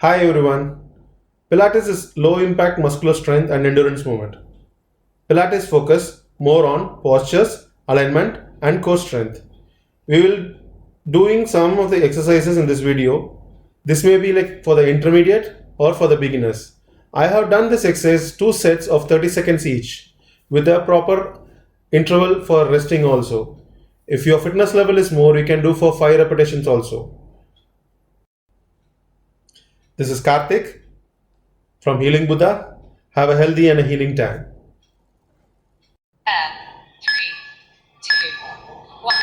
Hi everyone. Pilates is low impact muscular strength and endurance movement. Pilates focus more on postures, alignment and core strength. We will doing some of the exercises in this video. This may be like for the intermediate or for the beginners. I have done this exercise two sets of 30 seconds each with a proper interval for resting also. If your fitness level is more, you can do for 5 repetitions also. This is Karthik from Healing Buddha. Have a healthy and a healing time. Three, two, one.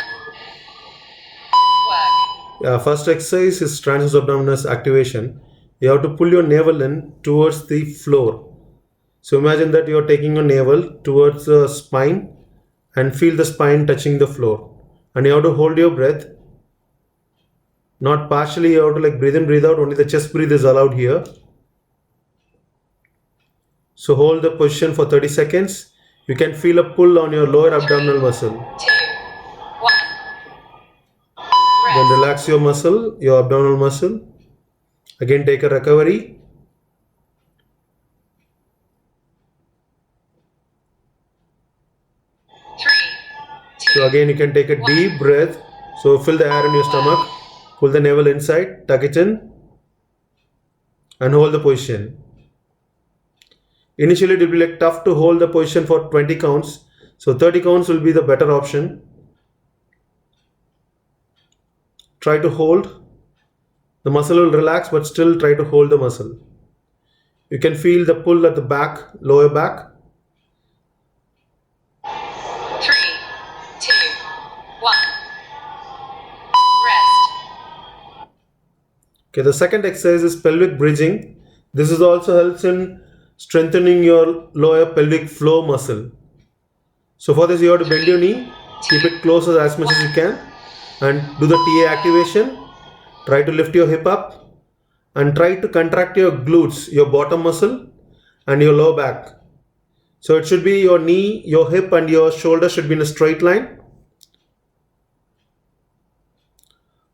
Work. First exercise is transverse abdominis activation. You have to pull your navel in towards the floor. So imagine that you are taking your navel towards the spine and feel the spine touching the floor. And you have to hold your breath. Not partially, you have to like breathe in, breathe out. Only the chest breathe is allowed here. So hold the position for 30 seconds. You can feel a pull on your lower abdominal muscle. 2, 1. Then relax your muscle, your abdominal muscle. Again take a recovery. So again you can take a deep breath. So fill the air in your stomach. Pull the navel inside, tuck it in and hold the position. Initially it will be like tough to hold the position for 20 counts. So 30 counts will be the better option. Try to hold. The muscle will relax but still try to hold the muscle. You can feel the pull at the back, lower back. 3, 2, 1. Rest. Okay, the second exercise is pelvic bridging. This is also helps in strengthening your lower pelvic floor muscle. So for this you have to bend your knee, keep it close as much as you can and do the TA activation. Try to lift your hip up and try to contract your glutes, your bottom muscle and your lower back. So it should be your knee, your hip and your shoulder should be in a straight line.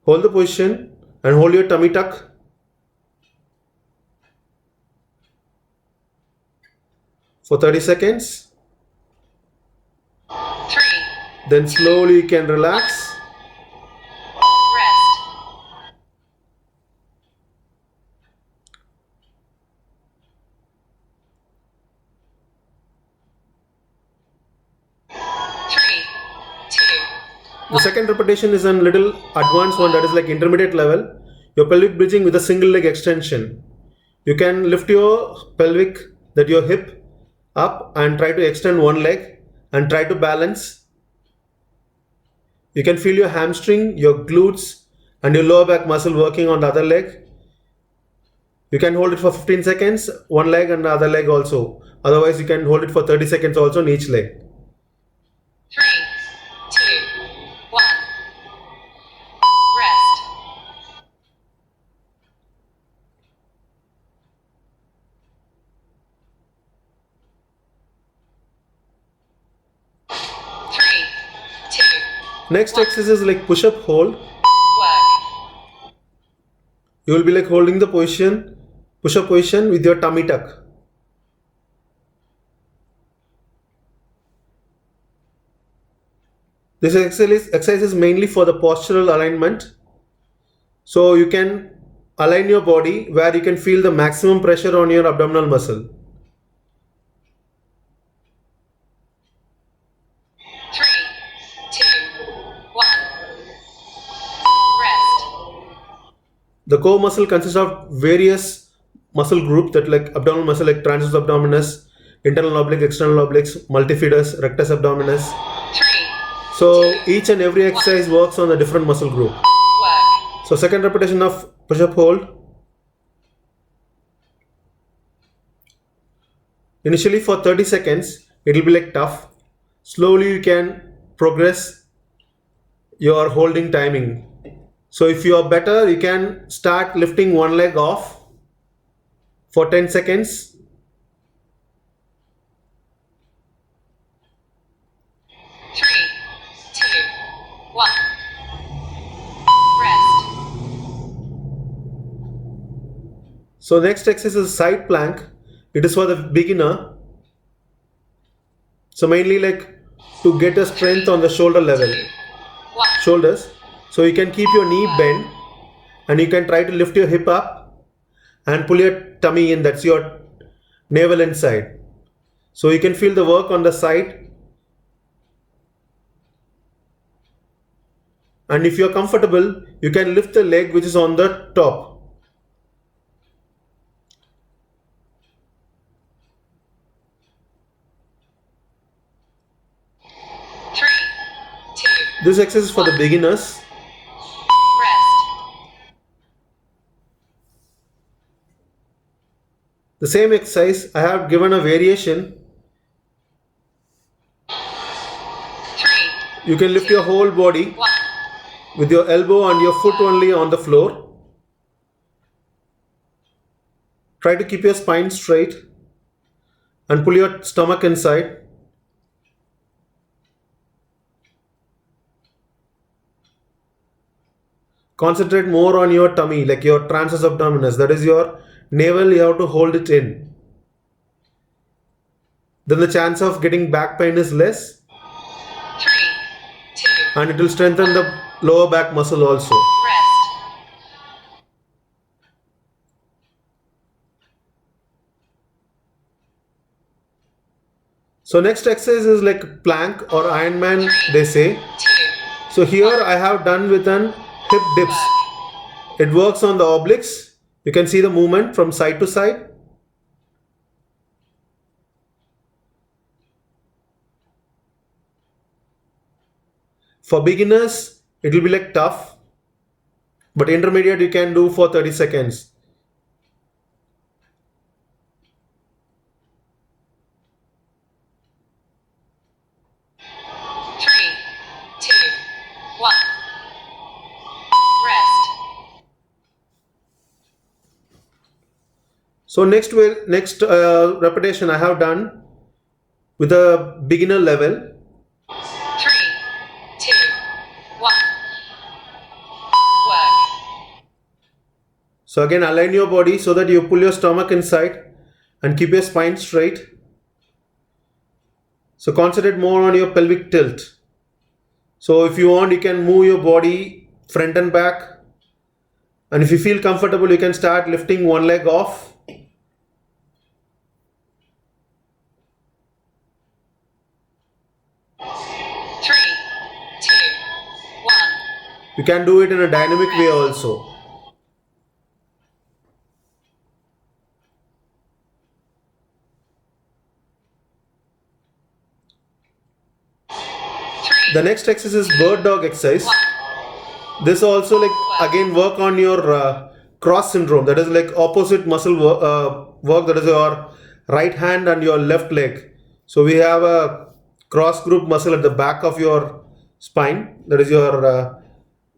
Hold the position and hold your tummy tuck. For 30 seconds. 3. Then slowly you can relax. Rest. 3, 2. The second repetition is a little advanced one, that is like intermediate level. Your pelvic bridging with a single leg extension. You can lift your pelvic, that your hip up and try to extend one leg and try to balance. You can feel your hamstring, your glutes and your lower back muscle working on the other leg. You can hold it for 15 seconds, one leg and the other leg also. Otherwise you can hold it for 30 seconds also on each leg. 3, 2, 1. Rest. 3, 2. Next exercise is like push-up hold. Work. You will be like holding the position, push-up position with your tummy tuck. This exercise is mainly for the postural alignment. So you can align your body where you can feel the maximum pressure on your abdominal muscle. 3, 2, 1. Rest. The core muscle consists of various muscle groups that like abdominal muscle like transverse abdominis, internal oblique, external obliques, multifidus, rectus abdominis. 3. So each and every exercise works on a different muscle group. Work. So second repetition of push-up hold. Initially for 30 seconds, it will be like tough. Slowly you can progress your holding timing. So if you are better, you can start lifting one leg off for 10 seconds. 3, 2, 1. Rest. So next exercise is side plank. It is for the beginner. So mainly like to get a strength on the shoulder level, 1. shoulders. So you can keep your knee bent and you can try to lift your hip up and pull your tummy in. That's your navel inside. So you can feel the work on the side. And if you're comfortable, you can lift the leg which is on the top. Three, two, This exercise is for the beginners. rest. The same exercise, I have given a variation. 3, You can lift your whole body 1. with your elbow and your foot only on the floor. Try to keep your spine straight and pull your stomach inside. Concentrate more on your tummy, like your transverse abdominis. That is your navel, you have to hold it in. Then the chance of getting back pain is less 3, 2, and it will strengthen the lower back muscle also. rest. So next exercise is like plank or Ironman, they say. 2, So here I have done with an hip dips. It works on the obliques. You can see the movement from side to side. For beginners, it will be like tough, but intermediate you can do for 30 seconds. Three, two, 1. Rest. So next repetition I have done with a beginner level. 3, 2, 1. Work. So again align your body so that you pull your stomach inside and keep your spine straight. So concentrate more on your pelvic tilt. So if you want, you can move your body front and back. And if you feel comfortable, you can start lifting one leg off. Three, two, 1. You can do it in a dynamic way also. Three, The next exercise is bird dog exercise. 1. This also like again work on your cross syndrome. That is like opposite muscle work. That is your right hand and your left leg. So we have a cross group muscle at the back of your spine. That is your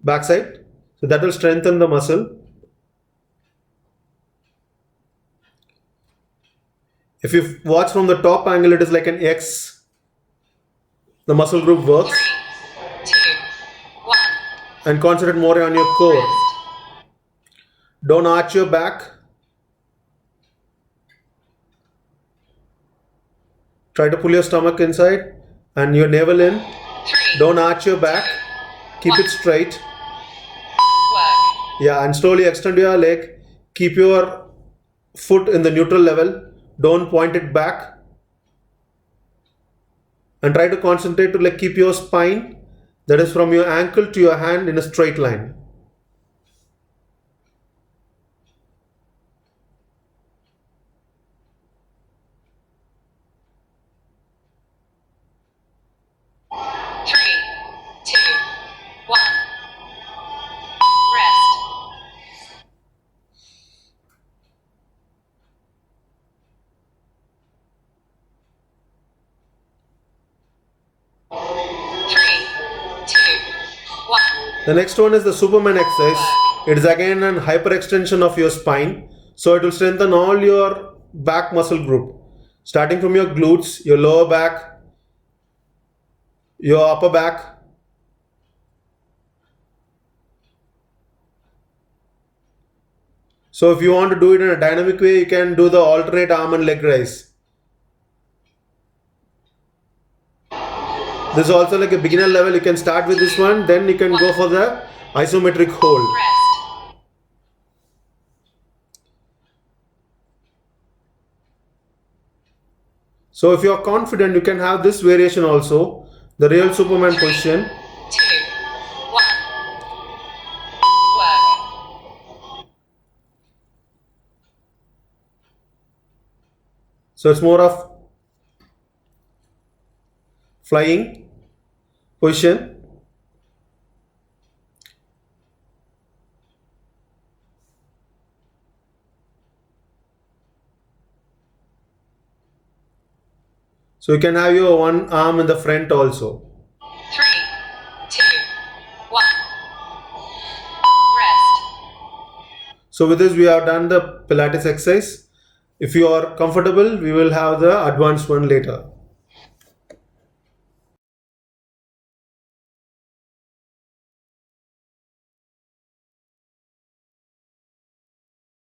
backside. So that will strengthen the muscle. If you watch from the top angle, it is like an X. The muscle group works. 3, 2, 1. And concentrate more on your core. Rest. Don't arch your back. Try to pull your stomach inside and your navel in. 3, Don't arch your back. Keep it straight. work. Yeah, and slowly extend your leg. Keep your foot in the neutral level. Don't point it back. And try to concentrate to like keep your spine, that is from your ankle to your hand, in a straight line. Three, two, 1. Rest. Three, two, 1. The next one is the Superman exercise. It is again an hyperextension of your spine. So it will strengthen all your back muscle group. Starting from your glutes, your lower back, your upper back. So if you want to do it in a dynamic way, you can do the alternate arm and leg raise. This is also like a beginner level. You can start with this one, then you can go for the isometric hold. Rest. So if you are confident, you can have this variation also, the real Superman position. 2, 1. Work. So it's more of flying position. So you can have your one arm in the front also. 3, 2, 1. Rest. So with this we have done the Pilates exercise. If you are comfortable, we will have the advanced one later.